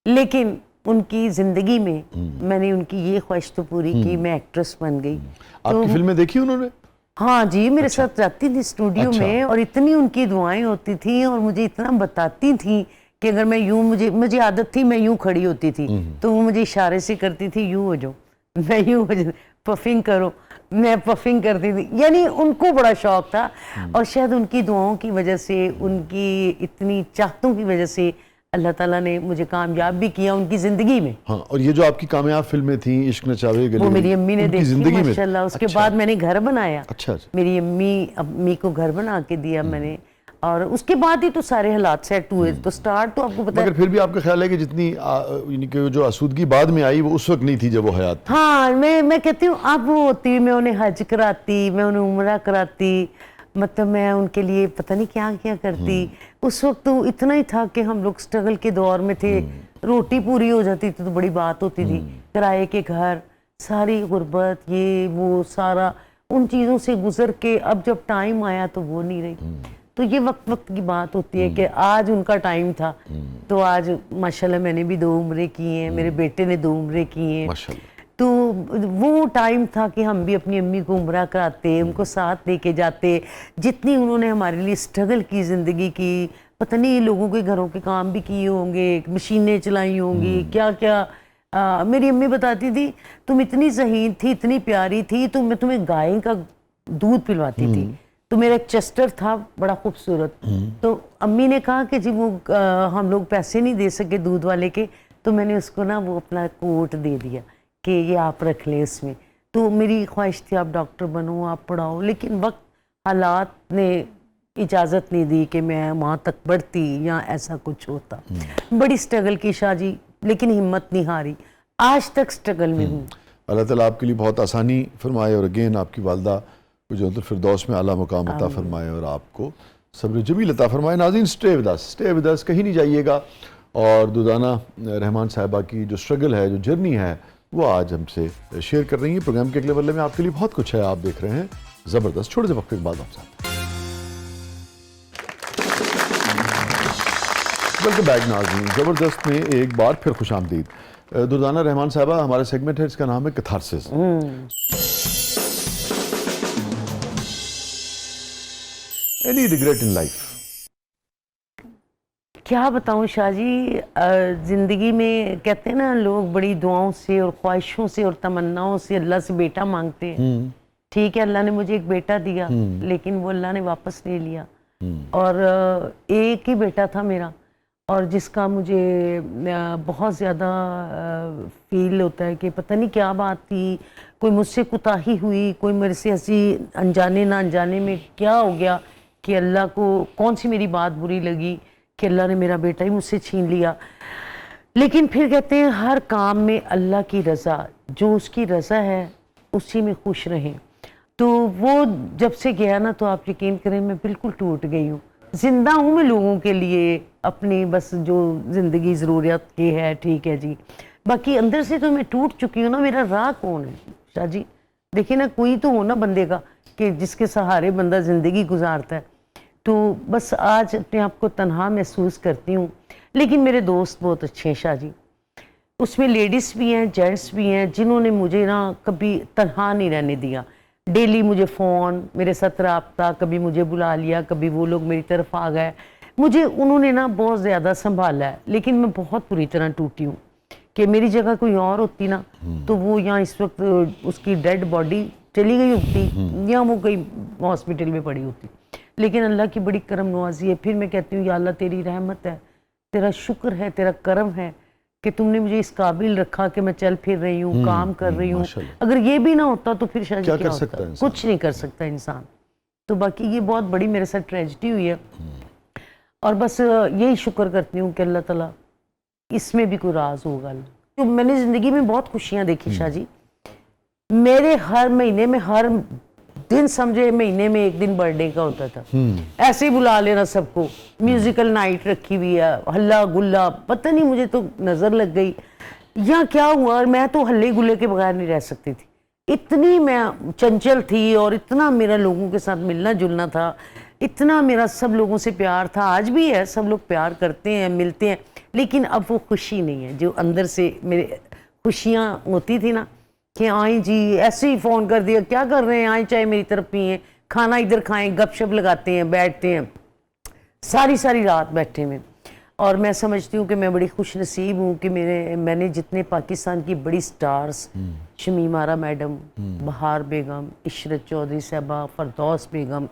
लेकिन उनकी ज़िंदगी में मैंने उनकी ये ख्वाहिश तो पूरी की, मैं एक्ट्रेस बन गई। आपकी फिल्में देखी उन्होंने? हाँ जी, मेरे साथ जाती थी स्टूडियो में, और इतनी उनकी दुआएं होती थी, और मुझे इतना बताती थी कि अगर मैं यूं, मुझे आदत थी, मैं यूं खड़ी होती थी तो वो मुझे इशारे से करती थी यूं हो जाओ, मैं यूं हो जाओ, पफिंग करो, मैं पफिंग करती थी। यानी उनको बड़ा शौक था, और शायद उनकी दुआओं की वजह से, उनकी इतनी चाहतों की वजह से अल्लाह ताला ने मुझे कामयाब भी किया उनकी ज़िंदगी में। हाँ, और ये जो आपकी कामयाब फिल्में थी, इश्क नचावे गली, वो मेरी अम्मी ने उनकी देखी जिंदगी में? माशाल्लाह। उसके अच्छा। बाद मैंने घर बनाया। अच्छा। मेरी अम्मी को घर बना के दिया मैंने, और उसके बाद ही तो सारे हालात सेट हुए। तो स्टार्ट तो आपको पता है। मगर फिर भी आपका ख्याल है कि जितनी यानी कि जो आसूदगी बाद में आई वो उस वक्त नहीं थी जब वो हयात थी? हाँ, मैं कहती हूँ अब वो होती, मैं उन्हें हज कराती, मैं उन्हें उम्रा कराती, मतलब मैं उनके लिए पता नहीं क्या क्या करती। उस वक्त तो इतना ही था कि हम लोग स्ट्रगल के दौर में थे, रोटी पूरी हो जाती थी तो बड़ी बात होती थी। किराए के घर, सारी गुर्बत, ये वो सारा, उन चीज़ों से गुजर के अब जब टाइम आया तो वो नहीं रही। तो ये वक्त वक्त की बात होती है कि आज उनका टाइम था, तो आज माशाल्लाह मैंने भी 2 उम्रें की हैं, मेरे बेटे ने 2 उम्रें की हैं। माशाल्लाह। तो वो टाइम था कि हम भी अपनी अम्मी को उम्रा कराते, उनको साथ लेके जाते। जितनी उन्होंने हमारे लिए स्ट्रगल की ज़िंदगी की, पता नहीं लोगों के घरों के काम भी किए होंगे, मशीनें चलाई होंगी, क्या क्या। मेरी अम्मी बताती थी, तुम इतनी ज़हीन थी, इतनी प्यारी थी, तो मैं तुम्हें गाय का दूध पिलवाती थी। तो मेरा एक चेस्टर था बड़ा खूबसूरत, तो अम्मी ने कहा कि जी वो हम लोग पैसे नहीं दे सके दूध वाले के, तो मैंने उसको ना वो अपना कोट दे दिया कि ये आप रख लें इसमें। तो मेरी ख्वाहिश थी आप डॉक्टर बनो, आप पढ़ाओ, लेकिन वक्त हालात ने इजाज़त नहीं दी कि मैं वहाँ तक बढ़ती या ऐसा कुछ होता। बड़ी स्ट्रगल की शाह जी, लेकिन हिम्मत नहीं हारी, आज तक स्ट्रगल में हूँ। अल्लाह ताला आपके लिए बहुत आसानी फरमाए, और अगेन आपकी वालदा को जो फिरदौस में आला मुकाम अता फरमाए, और आपको सब्र जमील अता फरमाए। नाज़रीन, स्टे विद अस, कहीं नहीं जाइएगा। और दुर्दाना रहमान साहिबा की जो स्ट्रगल है, जो जर्नी है, वो आज हमसे शेयर कर रही हैं। प्रोग्राम के अगले बल्ले में आपके लिए बहुत कुछ है, आप देख रहे हैं ज़बरदस्त। छोटे से वक्त के बाद आपसे वेलकम बैक नाज़रीन। ज़बरदस्त में एक बार फिर खुश आमदीद। दुर्दाना रहमान साहिबा, हमारा सेगमेंट है, इसका नाम है catharsis. Any regret in life? क्या बताऊं शाह जी, ज़िंदगी में कहते हैं ना लोग बड़ी दुआओं से और ख्वाहिशों से और तमन्नाओं से अल्लाह से बेटा मांगते हैं। ठीक है, अल्लाह ने मुझे एक बेटा दिया, लेकिन वो अल्लाह ने वापस ले लिया। और एक ही बेटा था मेरा, और जिसका मुझे बहुत ज़्यादा फील होता है कि पता नहीं क्या बात थी, कोई मुझसे कुताही हुई, कोई मेरे से ऐसी अनजाने ना अनजाने में क्या हो गया कि अल्लाह को कौन सी मेरी बात बुरी लगी कि अल्लाह ने मेरा बेटा ही मुझसे छीन लिया। लेकिन फिर कहते हैं हर काम में अल्लाह की रज़ा, जो उसकी रज़ा है उसी में खुश रहें। तो वो जब से गया ना, तो आप यकीन करें मैं बिल्कुल टूट गई हूँ। जिंदा हूँ मैं लोगों के लिए, अपनी बस जो ज़िंदगी ज़रूरियत की है, ठीक है जी, बाकी अंदर से तो मैं टूट चुकी हूँ ना। मेरा राह कौन है शाह जी? देखिए ना, कोई तो हो ना बंदे का कि जिसके सहारे बंदा ज़िंदगी गुजारता है। तो बस आज अपने आप को तन्हा महसूस करती हूँ, लेकिन मेरे दोस्त बहुत अच्छे हैं शाह जी। उसमें लेडीज़ भी हैं, जेंट्स भी हैं, जिन्होंने मुझे ना कभी तन्हा नहीं रहने दिया। डेली मुझे फ़ोन, मेरे साथ रब्ता, कभी मुझे बुला लिया, कभी वो लोग मेरी तरफ आ गए। मुझे उन्होंने ना बहुत ज़्यादा संभाला है, लेकिन मैं बहुत बुरी तरह टूटी हूँ कि मेरी जगह कोई और होती ना, तो वो यहाँ इस वक्त उसकी डेड बॉडी चली गई होती, या वो कहीं हॉस्पिटल में पड़ी होती। लेकिन अल्लाह की बड़ी करम नवाजी है। फिर मैं कहती हूँ या अल्लाह तेरी रहमत है, तेरा शुक्र है, तेरा करम है कि तुमने मुझे इस काबिल रखा कि मैं चल फिर रही हूँ, काम कर रही हूँ। अगर ये भी ना होता तो फिर शायद क्या कर सकता है? कुछ नहीं कर सकता इंसान। तो बाकी ये बहुत बड़ी मेरे साथ ट्रेजेडी हुई है, और बस यही शुक्र करती हूँ कि अल्लाह ताला इसमें भी कोई राज होगा। तो मैंने ज़िंदगी में बहुत खुशियाँ देखी शाह जी। मेरे हर महीने में, हर दिन समझे महीने में एक दिन बर्थडे का होता था। ऐसे ही बुला लेना सबको, म्यूजिकल नाइट रखी हुई है, हल्ला गुल्ला, पता नहीं मुझे तो नज़र लग गई या क्या हुआ, और मैं तो हल्ले गुल्ले के बगैर नहीं रह सकती थी। इतनी मैं चंचल थी, और इतना मेरा लोगों के साथ मिलना जुलना था, इतना मेरा सब लोगों से प्यार था। आज भी है, सब लोग प्यार करते हैं, मिलते हैं, लेकिन अब वो खुशी नहीं है जो अंदर से मेरे खुशियाँ होती थी ना, कि आए जी ऐसे ही फ़ोन कर दिया, क्या कर रहे हैं, आए चाय मेरी तरफ पिए, खाना इधर खाएं, गपशप लगाते हैं, बैठते हैं सारी सारी रात बैठे हुए। और मैं समझती हूँ कि मैं बड़ी खुश नसीब हूँ कि मैंने जितने पाकिस्तान की बड़ी स्टार्स, शमीम आरा मैडम, बहार बेगम, इशरत चौधरी साहबा, फरदौस बेगम,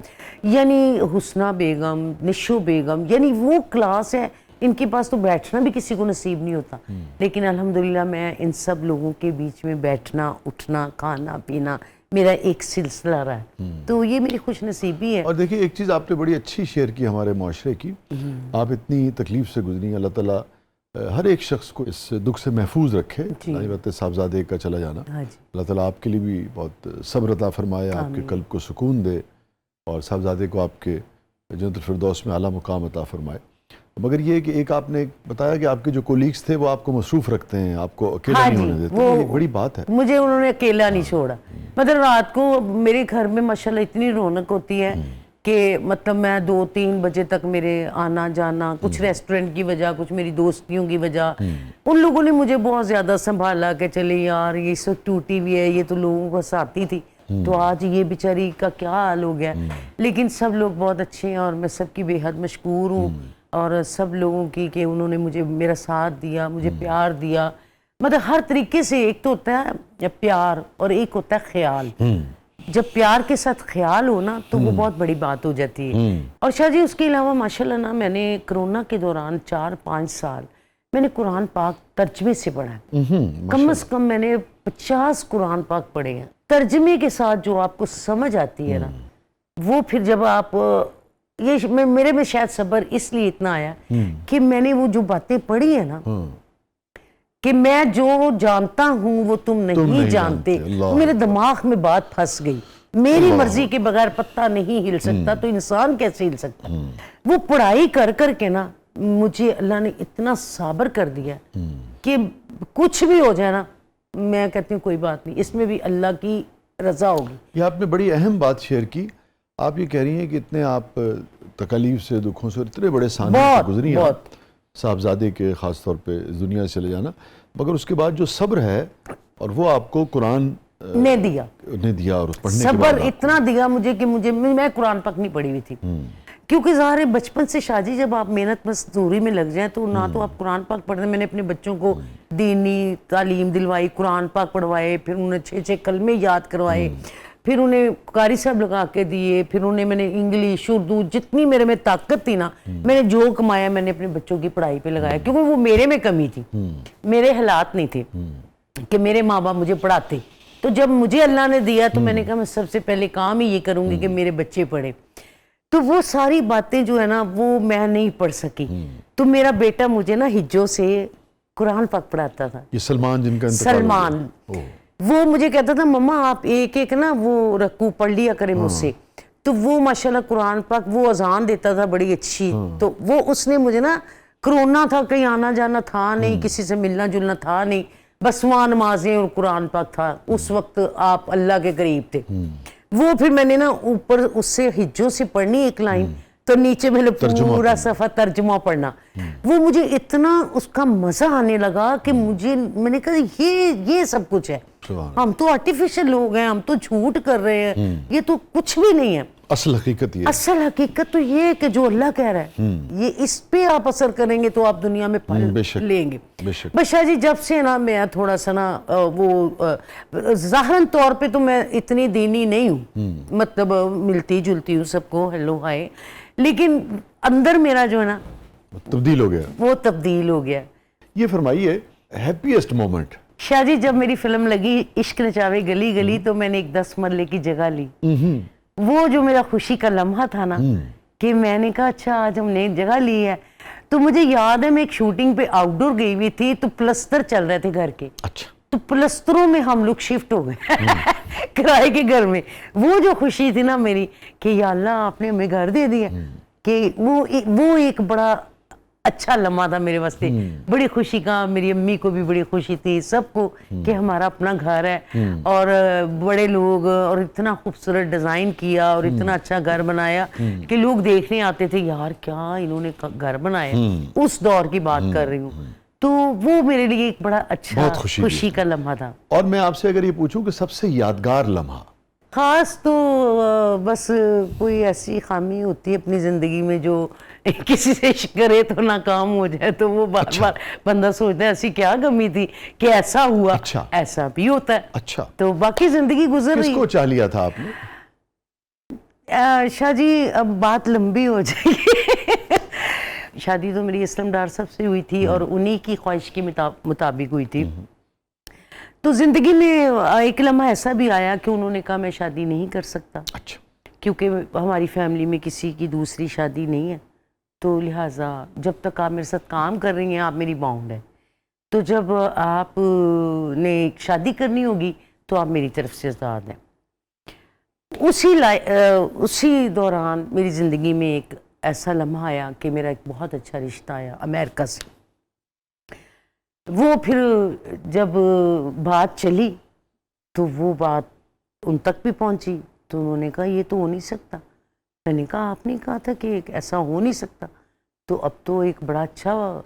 यानी हुस्ना बेगम, निशो बेगम, यानी वो क्लास है, इनके पास तो बैठना भी किसी को नसीब नहीं होता। लेकिन अल्हम्दुलिल्लाह मैं इन सब लोगों के बीच में बैठना, उठना, खाना पीना मेरा एक सिलसिला रहा है। तो ये मेरी खुश नसीबी है। और देखिए एक चीज़ आपने बड़ी अच्छी शेयर की हमारे माशरे की। आप इतनी तकलीफ से गुजरी, अल्लाह ताला हर एक शख्स को इस दुख से महफूज रखे। बात साहबजादे का चला जाना, अल्लाह ताला आपके लिए भी बहुत सब्र अता फरमाए, आपके कल्ब को सुकून दे, और साहबजादे को आपके जन्नतुल फिरदौस में आला मुकाम अता फरमाए। मगर ये कि एक आपने बताया कि आपके जो कोलीग्स थे वो आपको मसरूफ रखते हैं, आपको अकेला नहीं होने देते। ये बड़ी बात है। मुझे उन्होंने अकेला नहीं छोड़ा। मतलब रात को मेरे घर में माशाल्लाह इतनी रौनक होती है कि मतलब मैं 2-3 बजे तक मेरे आना जाना, कुछ रेस्टोरेंट की वजह, कुछ मेरी दोस्तियों की वजह, उन लोगों ने मुझे बहुत ज़्यादा संभाला कि चले यार ये सब टूटी हुई है, ये तो लोगों को हंसाती थी, तो आज ये बेचारी का क्या हाल हो गया। लेकिन सब लोग बहुत अच्छे हैं, और मैं सबकी बेहद मशकूर हूँ, और सब लोगों की कि उन्होंने मुझे मेरा साथ दिया, मुझे प्यार दिया। मतलब हर तरीके से, एक तो होता है प्यार और एक होता है ख्याल। जब प्यार के साथ ख्याल हो ना, तो वो बहुत बड़ी बात हो जाती है। और शाह जी उसके अलावा माशाल्लाह ना, मैंने कोरोना के दौरान 4-5 साल मैंने कुरान पाक तर्जमे से पढ़ा है। कम से कम मैंने 50 कुरान पाक पढ़े हैं तर्जमे के साथ। जो आपको समझ आती है ना, वो फिर जब आप ये मेरे में शायद सब्र इसलिए इतना आया कि मैंने वो जो बातें पढ़ी है ना, कि मैं जो जानता हूँ वो तुम नहीं जानते, मेरे दिमाग में बात फंस गई। मेरी मर्जी के बगैर पत्ता नहीं हिल सकता, तो इंसान कैसे हिल सकता। वो पढ़ाई कर कर के ना, मुझे अल्लाह ने इतना साबर कर दिया कि कुछ भी हो जाए ना, मैं कहती हूँ कोई बात नहीं, इसमें भी अल्लाह की रजा होगी। ये आपने बड़ी अहम बात शेयर की। आप ये कह रही हैं कि इतने आप तकलीफ से, दुखों से, इतने बड़े सामने से गुजरी हैं, साहबजादे के ख़ास तौर पे इस दुनिया से चले जाना, मगर उसके बाद जो सब्र है, और वो आपको कुरान ने दिया और उस पढ़ने सब्र के बाद इतना दिया मुझे कि मैं कुरान पाक नहीं पढ़ी हुई थी। क्योंकि ज़ाहिर बचपन से शादी, जब आप मेहनत मजदूरी में लग जाएं तो ना तो आप कुरान पाक पढ़ने। मैंने अपने बच्चों को दीनी तालीम दिलवाई, कुरान पाक पढ़वाए, फिर उन्हें 6-6 कलमे याद करवाए, फिर उन्हें कारी साहब लगा के दिए, फिर उन्हें मैंने इंग्लिश उर्दू जितनी मेरे में ताकत थी ना, मैंने जो कमाया मैंने अपने बच्चों की पढ़ाई पे लगाया, क्योंकि वो मेरे में कमी थी, मेरे हालात नहीं थे कि मेरे माँ बाप मुझे पढ़ाते। तो जब मुझे अल्लाह ने दिया तो मैंने कहा मैं सबसे पहले काम ही ये करूँगी कि मेरे बच्चे पढ़े। तो वो सारी बातें जो है ना वो मैं नहीं पढ़ सकी। तो मेरा बेटा मुझे ना हिज्जों से कुरान पाक पढ़ाता था। ये सलमान जिनका इंतकाल हो गया। सलमान, वो मुझे कहता था मम्मा आप एक एक ना वो रकू पढ़ लिया करें मुझसे। तो वो माशाल्लाह कुरान पाक वो अजान देता था बड़ी अच्छी। तो वो उसने मुझे ना, कोरोना था, कहीं आना जाना था नहीं, किसी से मिलना जुलना था नहीं, बस वहाँ नमाजें और कुरान पाक था। उस वक्त आप अल्लाह के करीब थे। वो फिर मैंने ना ऊपर उससे हिज्जों से पढ़नी एक लाइन, तो नीचे मैंने पूरा सफ़ा तर्जुमा पढ़ना। वो मुझे इतना उसका मज़ा आने लगा कि मैंने कहा ये सब कुछ है। हम तो आर्टिफिशियल लोग हैं, हम तो झूठ कर रहे हैं, ये तो कुछ भी नहीं है। असल हकीकत ये, असल हकीकत तो ये है कि जो अल्लाह कह रहा है ये इस पे आप असर करेंगे तो आप दुनिया में फल लेंगे। बशा जी जब से ना मैं थोड़ा सा ना ज़ाहरन तौर पे तो मैं इतनी दीनी नहीं हूँ, मतलब मिलती जुलती हूँ सबको, हेलो हाय, लेकिन अंदर मेरा जो है ना तब्दील हो गया, वो तब्दील हो गया। ये फरमाइए हैप्पीएस्ट मोमेंट। शाह जी जब मेरी फिल्म लगी इश्क नचावे गली गली, तो मैंने एक 10 मरले की जगह ली। वो जो मेरा खुशी का लम्हा था ना कि मैंने कहा अच्छा आज हमने जगह ली है। तो मुझे याद है मैं एक शूटिंग पे आउटडोर गई हुई थी, तो प्लस्तर चल रहे थे घर के। अच्छा। तो प्लस्तरों में हम लोग शिफ्ट हो गए किराए के घर में। वो जो खुशी थी ना मेरी कि या अल्लाह आपने हमें घर दे दिया, कि वो एक बड़ा अच्छा लम्हा था मेरे वास्ते, बड़ी खुशी का। मेरी अम्मी को भी बड़ी खुशी थी, सबको, कि हमारा अपना घर है और बड़े लोग, और इतना खूबसूरत डिज़ाइन किया और इतना अच्छा घर बनाया कि लोग देखने आते थे यार क्या इन्होंने घर बनाया। उस दौर की बात कर रही हूँ। तो वो मेरे लिए एक बड़ा अच्छा खुशी का लम्हा था। और मैं आपसे अगर ये पूछूं कि सबसे यादगार लम्हा खास, तो बस कोई ऐसी खामी होती है अपनी ज़िंदगी में जो किसी से इश्क करे तो नाकाम हो जाए, तो वो बार बार बंदा सोचता है ऐसी क्या कमी थी कि ऐसा हुआ। अच्छा। ऐसा भी होता है। अच्छा। तो बाकी ज़िंदगी गुजर रही। किसको चाह लिया था आपने? शाह जी अब बात लंबी हो जाएगी। शादी तो मेरी असलम डार साहब से हुई थी और उन्हीं की ख्वाहिश के मुताबिक हुई थी। तो जिंदगी में एक लम्हा ऐसा भी आया कि उन्होंने कहा मैं शादी नहीं कर सकता। अच्छा। क्योंकि हमारी फैमिली में किसी की दूसरी शादी नहीं है, तो लिहाजा जब तक आप मेरे साथ काम कर रही हैं आप मेरी बाउंड है, तो जब आप ने शादी करनी होगी तो आप मेरी तरफ से आज़ाद हैं। उसी दौरान मेरी ज़िंदगी में एक ऐसा लम्हा आया कि मेरा एक बहुत अच्छा रिश्ता आया अमेरिका से। वो फिर जब बात चली तो वो बात उन तक भी पहुंची, तो उन्होंने कहा ये तो हो नहीं सकता। मैंने कहा आपने कहा था कि ऐसा हो नहीं सकता, तो अब तो एक बड़ा अच्छा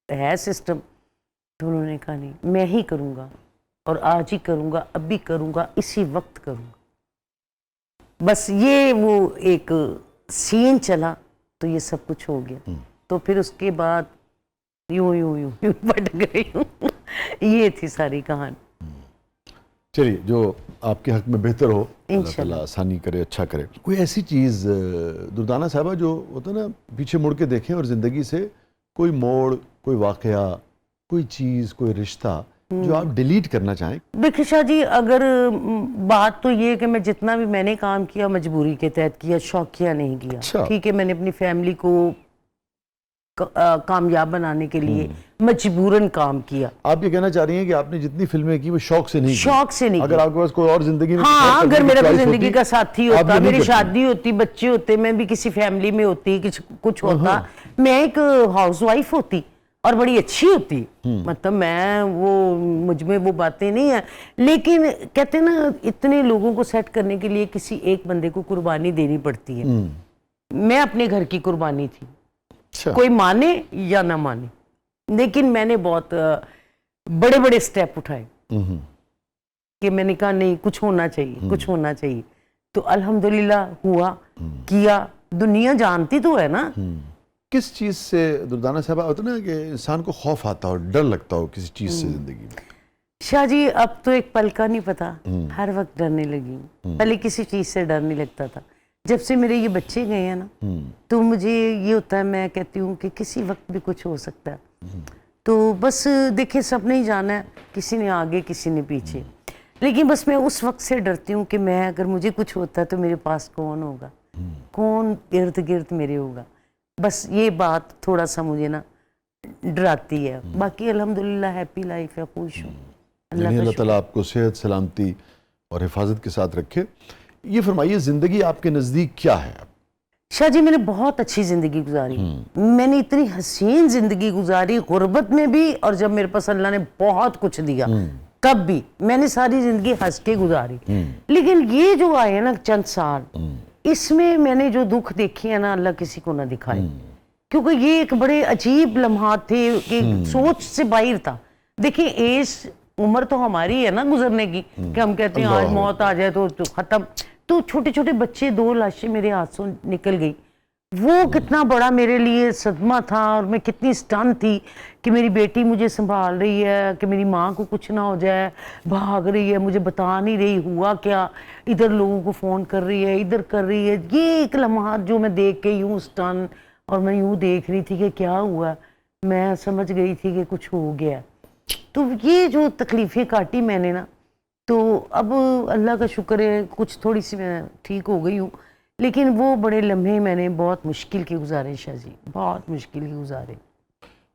है सिस्टम। तो उन्होंने कहा नहीं मैं ही करूँगा, और आज ही करूँगा, अब भी करूँगा, इसी वक्त करूँगा। बस ये वो एक सीन चला तो ये सब कुछ हो गया। तो फिर उसके बाद यूं भटक गई हूँ। ये थी सारी कहानी। चलिए जो आपके हक में बेहतर हो अल्लाह ताला आसानी करे, अच्छा करे। कोई ऐसी चीज़ दुर्दाना साहबा जो होता ना पीछे मुड़ के देखें और ज़िंदगी से कोई मोड़, कोई वाक़या, कोई चीज़, कोई रिश्ता जो आप डिलीट करना चाहें? देखिए शाह जी अगर बात तो ये है कि मैं जितना भी मैंने काम किया मजबूरी के तहत किया, शौकिया नहीं किया। अच्छा। ठीक है, मैंने अपनी फैमिली को कामयाब बनाने के लिए मजबूरन काम किया। आप ये कहना चाह रही हैं कि आपने जितनी फिल्में की वो शौक से नहीं की? शौक से नहीं। अगर आपके पास कोई और जिंदगी में, हाँ, अगर मेरा कोई जिंदगी का साथी होता, मेरी शादी होती, बच्चे होते, मैं भी किसी फैमिली में होती, कुछ होता, मैं एक हाउसवाइफ होती और बड़ी अच्छी होती। मतलब मैं वो मुझ में वो बातें नहीं है, लेकिन कहते ना इतने लोगों को सेट करने के लिए किसी एक बंदे को कुर्बानी देनी पड़ती है। मैं अपने घर की कुर्बानी थी। अच्छा। कोई माने या ना माने, लेकिन मैंने बहुत बड़े बड़े स्टेप उठाए कि मैंने कहा नहीं कुछ होना चाहिए, कुछ होना चाहिए। तो अल्हम्दुलिल्लाह हुआ, किया, दुनिया जानती तो है ना। किस चीज़ से दुर्दाना साहब होता ना कि इंसान को खौफ आता हो, डर लगता हो किसी चीज़ से ज़िंदगी में? शाह जी अब तो एक पल का नहीं पता, हर वक्त डरने लगी हूँ। पहले किसी चीज़ से डर नहीं लगता था, जब से मेरे ये बच्चे गए हैं ना तो मुझे ये होता है, मैं कहती हूँ कि किसी वक्त भी कुछ हो सकता है। तो बस देखिए सबने ही जाना है, किसी ने आगे किसी ने पीछे, लेकिन बस मैं उस वक्त से डरती हूँ कि मैं अगर मुझे कुछ होता है तो मेरे पास कौन होगा, कौन इर्द गिर्द मेरे होगा। बस ये बात थोड़ा सा मुझे ना डराती है। बाकी अल्हम्दुलिल्लाह हैप्पी लाइफ है, खुश हूँ। अल्लाह ताला आपको सेहत सलामती और हिफाजत के साथ रखे। ये फरमाइए, ज़िंदगी आपके नज़दीक क्या है? शाह जी मैंने बहुत अच्छी ज़िंदगी गुजारी, मैंने इतनी हसीन ज़िंदगी गुजारी, गुर्बत में भी और जब मेरे पास अल्लाह ने बहुत कुछ दिया तब भी मैंने सारी ज़िंदगी हंस के गुजारी। लेकिन ये जो आए ना चंद साल, इसमें मैंने जो दुख देखे हैं ना, अल्लाह किसी को ना दिखाए, क्योंकि ये एक बड़े अजीब लम्हात थे कि सोच से बाहर था। देखिए एज उम्र तो हमारी है ना गुजरने की, कि हम कहते हैं आज मौत आ जाए तो खत्म। तो छोटे छोटे बच्चे, 2 लाशें मेरे हाथ से निकल गई, वो कितना बड़ा मेरे लिए सदमा था, और मैं कितनी स्टन थी कि मेरी बेटी मुझे संभाल रही है, कि मेरी माँ को कुछ ना हो जाए, भाग रही है, मुझे बता नहीं रही हुआ क्या, इधर लोगों को फ़ोन कर रही है, इधर कर रही है। ये एक लम्हा जो मैं देख के यूँ स्टन, और मैं यूँ देख रही थी कि क्या हुआ, मैं समझ गई थी कि कुछ हो गया। तो ये जो तकलीफ़ें काटी मैंने ना, तो अब अल्लाह का शुक्र है कुछ थोड़ी सी मैं ठीक हो गई हूँ, लेकिन वो बड़े लम्हे मैंने बहुत मुश्किल के गुजारे शाह जी, बहुत मुश्किल के गुजारे।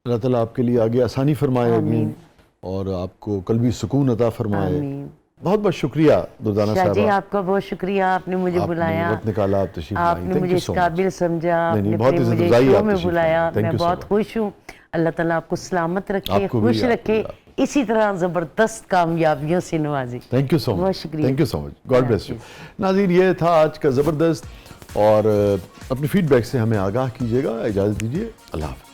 अल्लाह ताला आपके लिए आगे आसानी फरमाए आमीन। और आपको कल्बी सुकून अता फरमाए। आमीन। बहुत बहुत शुक्रिया दुर्दाना शाह जी साहबा, आपका बहुत शुक्रिया, आपने मुझे आपने बुलाया, वक्त निकाला, आप तशरीफ लाई। आपने Thank मुझे you इस so much. काबिल समझा, नहीं, आपने बहुत फिर इज्जत मुझे अफजाई शो आप में तशरीफ बुलाया। लाई। Thank मैं you so बहुत much. खुश हूँ। अल्लाह ताला आपको सलामत रखे, आपको भी, खुश रखे, आपको इसी तरह ज़बरदस्त कामयाबियों से नवाजे। थैंक यू सो बहुत मच, शुक्रिया। Thank you so much, God bless you. नाज़रीन, ये था आज का ज़बरदस्त, और अपनी फीडबैक से हमें आगाह कीजिएगा। इजाज़त दीजिए, अल्लाह हाफ़िज़।